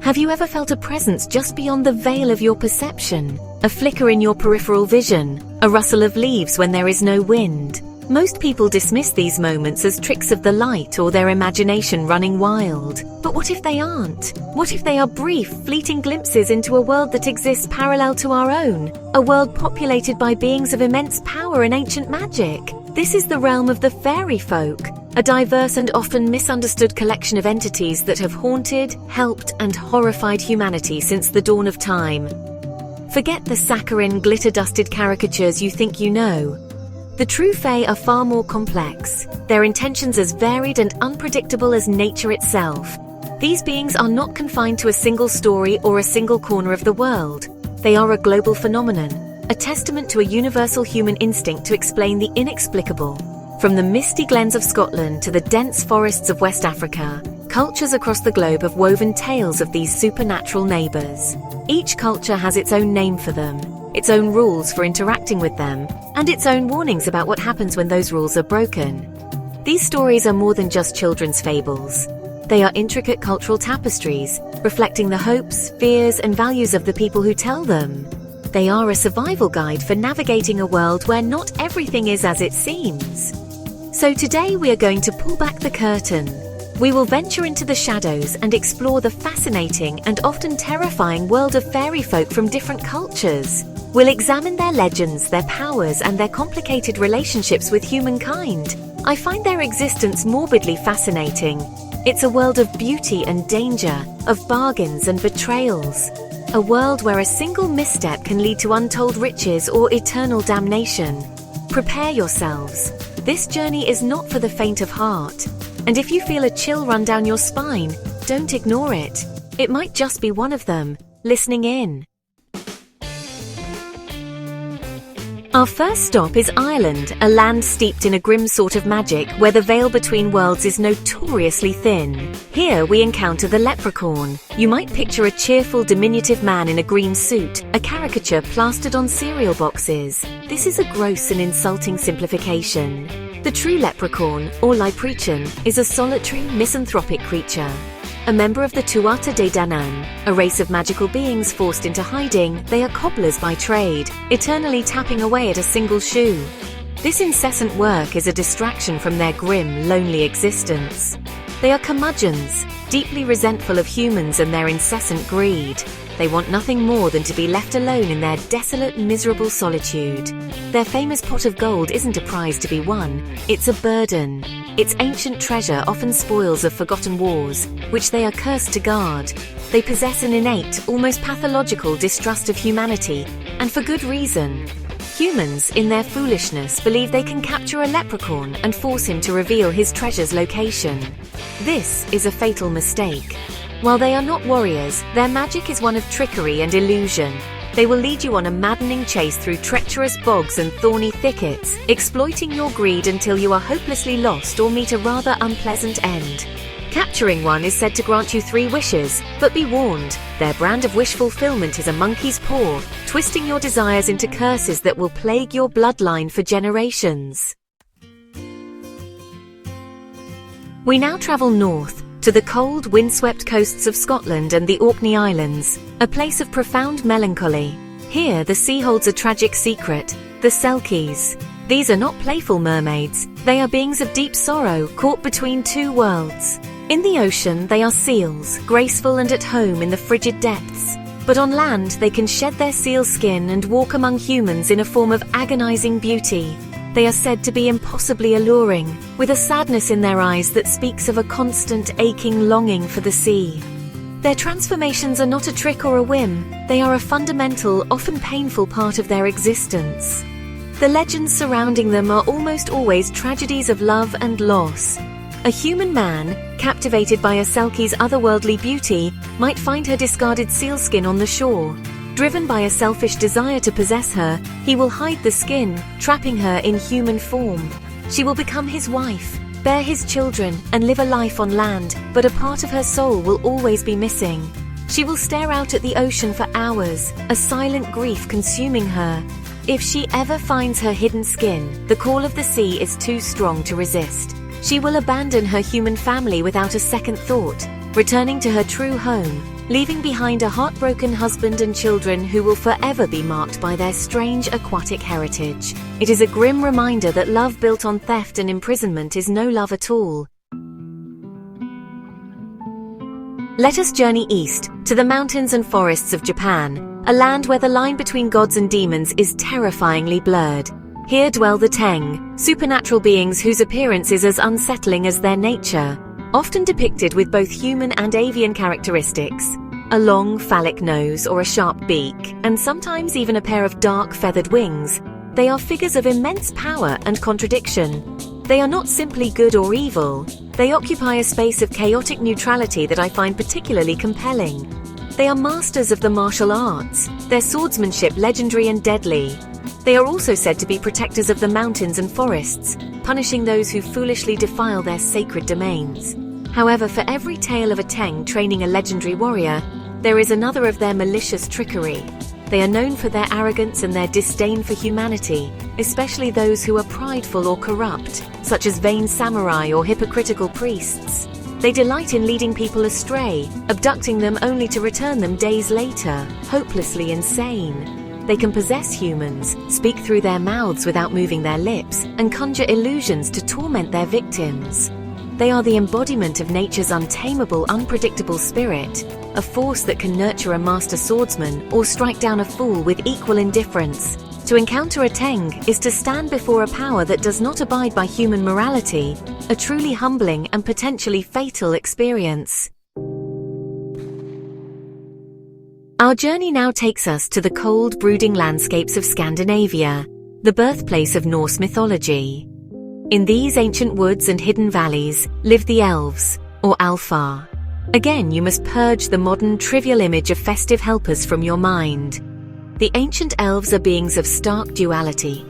Have you ever felt a presence just beyond the veil of your perception? A flicker in your peripheral vision? A rustle of leaves when there is no wind? Most people dismiss these moments as tricks of the light or their imagination running wild. But what if they aren't? What if they are brief, fleeting glimpses into a world that exists parallel to our own? A world populated by beings of immense power and ancient magic? This is the realm of the fairy folk, a diverse and often misunderstood collection of entities that have haunted, helped, and horrified humanity since the dawn of time. Forget the saccharine, glitter-dusted caricatures you think you know. The true Fae are far more complex, their intentions as varied and unpredictable as nature itself. These beings are not confined to a single story or a single corner of the world. They are a global phenomenon, a testament to a universal human instinct to explain the inexplicable. From the misty glens of Scotland to the dense forests of West Africa, cultures across the globe have woven tales of these supernatural neighbors. Each culture has its own name for them, its own rules for interacting with them, and its own warnings about what happens when those rules are broken. These stories are more than just children's fables. They are intricate cultural tapestries, reflecting the hopes, fears, and values of the people who tell them. They are a survival guide for navigating a world where not everything is as it seems. So today we are going to pull back the curtain. We will venture into the shadows and explore the fascinating and often terrifying world of fairy folk from different cultures. We'll examine their legends, their powers, and their complicated relationships with humankind. I find their existence morbidly fascinating. It's a world of beauty and danger, of bargains and betrayals. A world where a single misstep can lead to untold riches or eternal damnation. Prepare yourselves. This journey is not for the faint of heart. And if you feel a chill run down your spine, don't ignore it. It might just be one of them, listening in. Our first stop is Ireland, a land steeped in a grim sort of magic where the veil between worlds is notoriously thin. Here we encounter the leprechaun. You might picture a cheerful, diminutive man in a green suit, a caricature plastered on cereal boxes. This is a gross and insulting simplification. The true leprechaun, or Leprechaun, is a solitary, misanthropic creature. A member of the Tuatha De Danann, a race of magical beings forced into hiding, they are cobblers by trade, eternally tapping away at a single shoe. This incessant work is a distraction from their grim, lonely existence. They are curmudgeons, deeply resentful of humans and their incessant greed. They want nothing more than to be left alone in their desolate, miserable solitude. Their famous pot of gold isn't a prize to be won, it's a burden. Its ancient treasure often spoils of forgotten wars, which they are cursed to guard. They possess an innate, almost pathological distrust of humanity, and for good reason. Humans, in their foolishness, believe they can capture a leprechaun and force him to reveal his treasure's location. This is a fatal mistake. While they are not warriors, their magic is one of trickery and illusion. They will lead you on a maddening chase through treacherous bogs and thorny thickets, exploiting your greed until you are hopelessly lost or meet a rather unpleasant end. Capturing one is said to grant you 3 wishes, but be warned, their brand of wish fulfillment is a monkey's paw, twisting your desires into curses that will plague your bloodline for generations. We now travel north, to the cold, windswept coasts of Scotland and the Orkney Islands, a place of profound melancholy. Here, the sea holds a tragic secret, the Selkies. These are not playful mermaids, they are beings of deep sorrow caught between 2 worlds. In the ocean, they are seals, graceful and at home in the frigid depths. But on land, they can shed their seal skin and walk among humans in a form of agonizing beauty. They are said to be impossibly alluring, with a sadness in their eyes that speaks of a constant aching longing for the sea. Their transformations are not a trick or a whim, they are a fundamental, often painful part of their existence. The legends surrounding them are almost always tragedies of love and loss. A human man, captivated by a Selkie's otherworldly beauty, might find her discarded sealskin on the shore. Driven by a selfish desire to possess her, he will hide the skin, trapping her in human form. She will become his wife, bear his children, and live a life on land, but a part of her soul will always be missing. She will stare out at the ocean for hours, a silent grief consuming her. If she ever finds her hidden skin, the call of the sea is too strong to resist. She will abandon her human family without a second thought, returning to her true home, leaving behind a heartbroken husband and children who will forever be marked by their strange aquatic heritage. It is a grim reminder that love built on theft and imprisonment is no love at all. Let us journey east, to the mountains and forests of Japan, a land where the line between gods and demons is terrifyingly blurred. Here dwell the Teng, supernatural beings whose appearance is as unsettling as their nature, often depicted with both human and avian characteristics, a long phallic nose or a sharp beak, and sometimes even a pair of dark feathered wings. They are figures of immense power and contradiction. They are not simply good or evil. They occupy a space of chaotic neutrality that I find particularly compelling. They are masters of the martial arts, their swordsmanship legendary and deadly. They are also said to be protectors of the mountains and forests, punishing those who foolishly defile their sacred domains. However, for every tale of a Teng training a legendary warrior, there is another of their malicious trickery. They are known for their arrogance and their disdain for humanity, especially those who are prideful or corrupt, such as vain samurai or hypocritical priests. They delight in leading people astray, abducting them only to return them days later, hopelessly insane. They can possess humans, speak through their mouths without moving their lips, and conjure illusions to torment their victims. They are the embodiment of nature's untamable, unpredictable spirit, a force that can nurture a master swordsman or strike down a fool with equal indifference. To encounter a Teng is to stand before a power that does not abide by human morality, a truly humbling and potentially fatal experience. Our journey now takes us to the cold, brooding landscapes of Scandinavia, the birthplace of Norse mythology. In these ancient woods and hidden valleys live the elves, or Alfar. Again, you must purge the modern, trivial image of festive helpers from your mind. The ancient elves are beings of stark duality.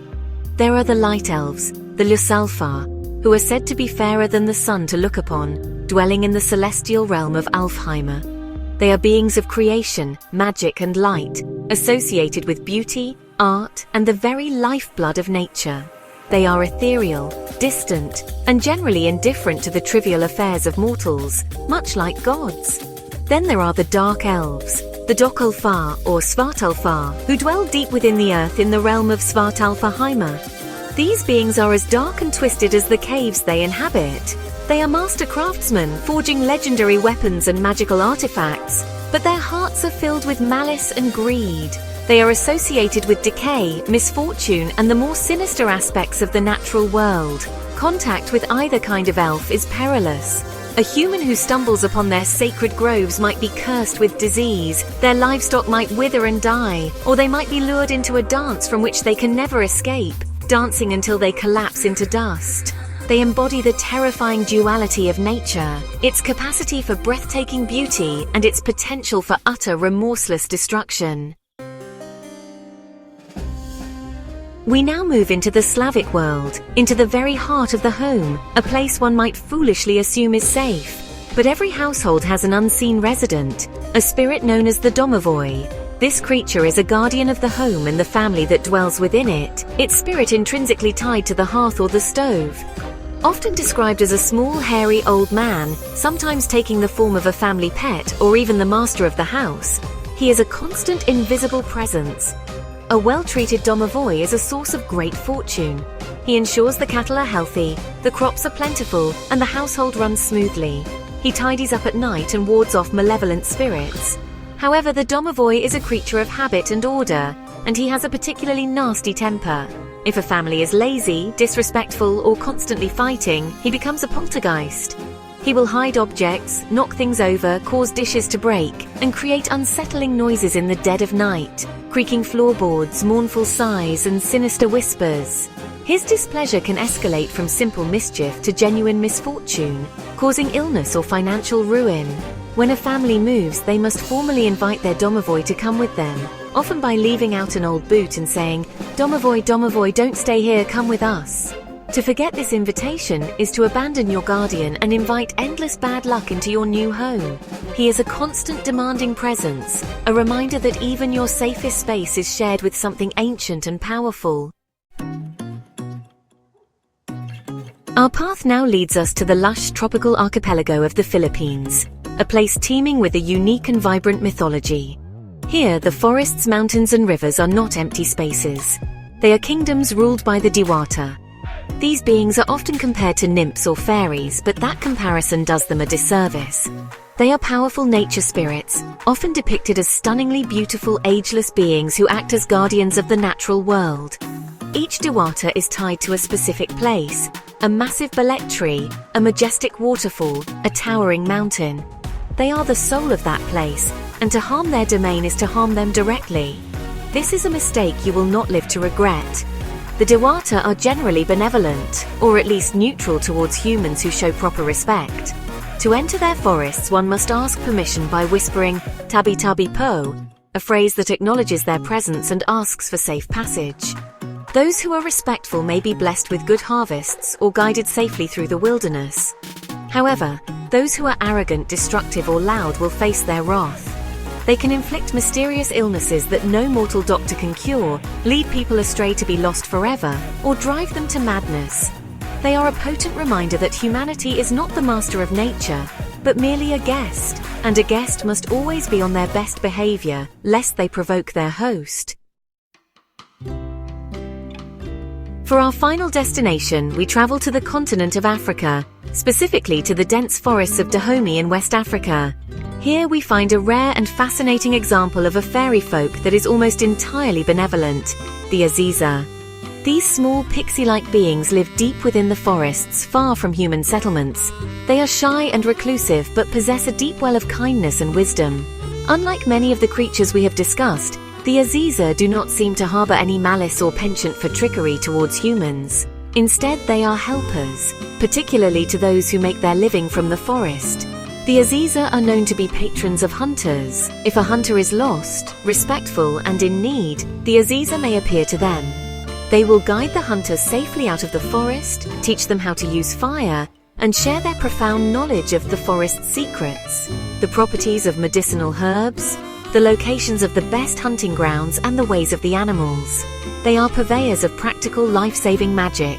There are the light elves, the Ljusalfar, who are said to be fairer than the sun to look upon, dwelling in the celestial realm of Alfheimr. They are beings of creation, magic and light, associated with beauty, art, and the very lifeblood of nature. They are ethereal, distant, and generally indifferent to the trivial affairs of mortals, much like gods. Then there are the dark elves, the Dokkulfar or Svartalfar, who dwell deep within the earth in the realm of Svartalfarheimr. These beings are as dark and twisted as the caves they inhabit. They are master craftsmen, forging legendary weapons and magical artifacts, but their hearts are filled with malice and greed. They are associated with decay, misfortune, and the more sinister aspects of the natural world. Contact with either kind of elf is perilous. A human who stumbles upon their sacred groves might be cursed with disease, their livestock might wither and die, or they might be lured into a dance from which they can never escape, dancing until they collapse into dust. They embody the terrifying duality of nature, its capacity for breathtaking beauty and its potential for utter remorseless destruction. We now move into the Slavic world, into the very heart of the home, a place one might foolishly assume is safe. But every household has an unseen resident, a spirit known as the domovoi. This creature is a guardian of the home and the family that dwells within it, its spirit intrinsically tied to the hearth or the stove. Often described as a small, hairy old man, sometimes taking the form of a family pet or even the master of the house, he is a constant, invisible presence. A well-treated domovoi is a source of great fortune. He ensures the cattle are healthy, the crops are plentiful, and the household runs smoothly. He tidies up at night and wards off malevolent spirits. However, the domovoi is a creature of habit and order, and he has a particularly nasty temper. If a family is lazy, disrespectful, or constantly fighting, he becomes a poltergeist. He will hide objects, knock things over, cause dishes to break, and create unsettling noises in the dead of night, creaking floorboards, mournful sighs, and sinister whispers. His displeasure can escalate from simple mischief to genuine misfortune, causing illness or financial ruin. When a family moves, they must formally invite their domovoi to come with them, often by leaving out an old boot and saying, "Domovoi, domovoi, don't stay here, come with us." To forget this invitation is to abandon your guardian and invite endless bad luck into your new home. He is a constant demanding presence, a reminder that even your safest space is shared with something ancient and powerful. Our path now leads us to the lush tropical archipelago of the Philippines. a place teeming with a unique and vibrant mythology. Here, the forests, mountains and rivers are not empty spaces. They are kingdoms ruled by the Diwata. These beings are often compared to nymphs or fairies, but that comparison does them a disservice. They are powerful nature spirits, often depicted as stunningly beautiful, ageless beings who act as guardians of the natural world. Each Diwata is tied to a specific place: a massive balek tree, a majestic waterfall, a towering mountain. They are the soul of that place, and to harm their domain is to harm them directly. This is a mistake you will not live to regret. The Diwata are generally benevolent, or at least neutral towards humans who show proper respect. To enter their forests, one must ask permission by whispering "Tabi Tabi Po," a phrase that acknowledges their presence and asks for safe passage. Those who are respectful may be blessed with good harvests or guided safely through the wilderness. However, those who are arrogant, destructive or loud will face their wrath. They can inflict mysterious illnesses that no mortal doctor can cure, lead people astray to be lost forever, or drive them to madness. They are a potent reminder that humanity is not the master of nature, but merely a guest, and a guest must always be on their best behavior, lest they provoke their host. For our final destination, we travel to the continent of Africa, specifically to the dense forests of Dahomey in West Africa. Here we find a rare and fascinating example of a fairy folk that is almost entirely benevolent, the Aziza. These small pixie-like beings live deep within the forests, far from human settlements. They are shy and reclusive but possess a deep well of kindness and wisdom. Unlike many of the creatures we have discussed, the Aziza do not seem to harbor any malice or penchant for trickery towards humans. Instead, they are helpers, particularly to those who make their living from the forest. The Aziza are known to be patrons of hunters. If a hunter is lost, respectful and in need, the Aziza may appear to them. They will guide the hunter safely out of the forest, teach them how to use fire, and share their profound knowledge of the forest's secrets, the properties of medicinal herbs, the locations of the best hunting grounds and the ways of the animals. They are purveyors of practical life-saving magic.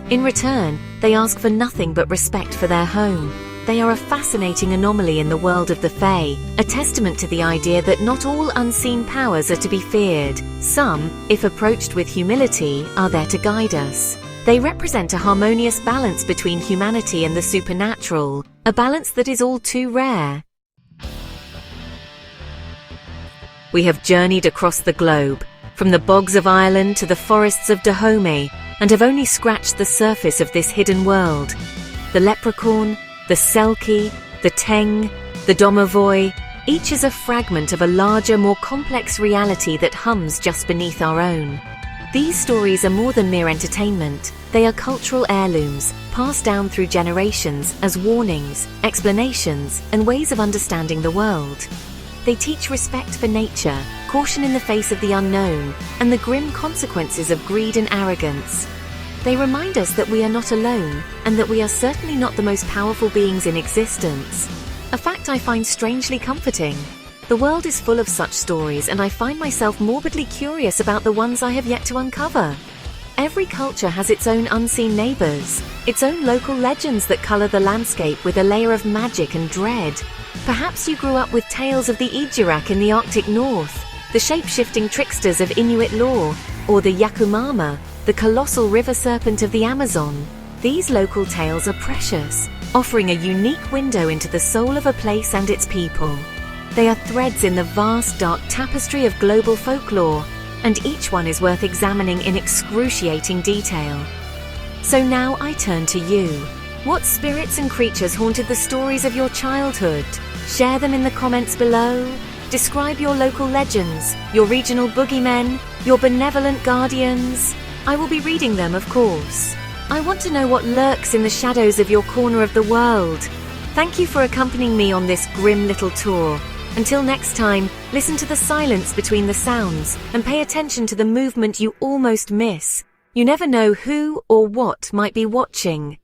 In return, they ask for nothing but respect for their home. They are a fascinating anomaly in the world of the Fae, a testament to the idea that not all unseen powers are to be feared. Some, if approached with humility, are there to guide us. They represent a harmonious balance between humanity and the supernatural, a balance that is all too rare. We have journeyed across the globe, from the bogs of Ireland to the forests of Dahomey, and have only scratched the surface of this hidden world. The leprechaun, the selkie, the teng, the domovoi, each is a fragment of a larger, more complex reality that hums just beneath our own. These stories are more than mere entertainment. They are cultural heirlooms, passed down through generations as warnings, explanations, and ways of understanding the world. They teach respect for nature, caution in the face of the unknown, and the grim consequences of greed and arrogance. They remind us that we are not alone, and that we are certainly not the most powerful beings in existence. A fact I find strangely comforting. The world is full of such stories, and I find myself morbidly curious about the ones I have yet to uncover. Every culture has its own unseen neighbors, its own local legends that color the landscape with a layer of magic and dread. Perhaps you grew up with tales of the Ijirak in the Arctic North, the shape-shifting tricksters of Inuit lore, or the Yakumama, the colossal river serpent of the Amazon. These local tales are precious, offering a unique window into the soul of a place and its people. They are threads in the vast, dark tapestry of global folklore, and each one is worth examining in excruciating detail. So now I turn to you. What spirits and creatures haunted the stories of your childhood? Share them in the comments below. Describe your local legends, your regional boogeymen, your benevolent guardians. I will be reading them, of course. I want to know what lurks in the shadows of your corner of the world. Thank you for accompanying me on this grim little tour. Until next time, listen to the silence between the sounds and pay attention to the movement you almost miss. You never know who or what might be watching.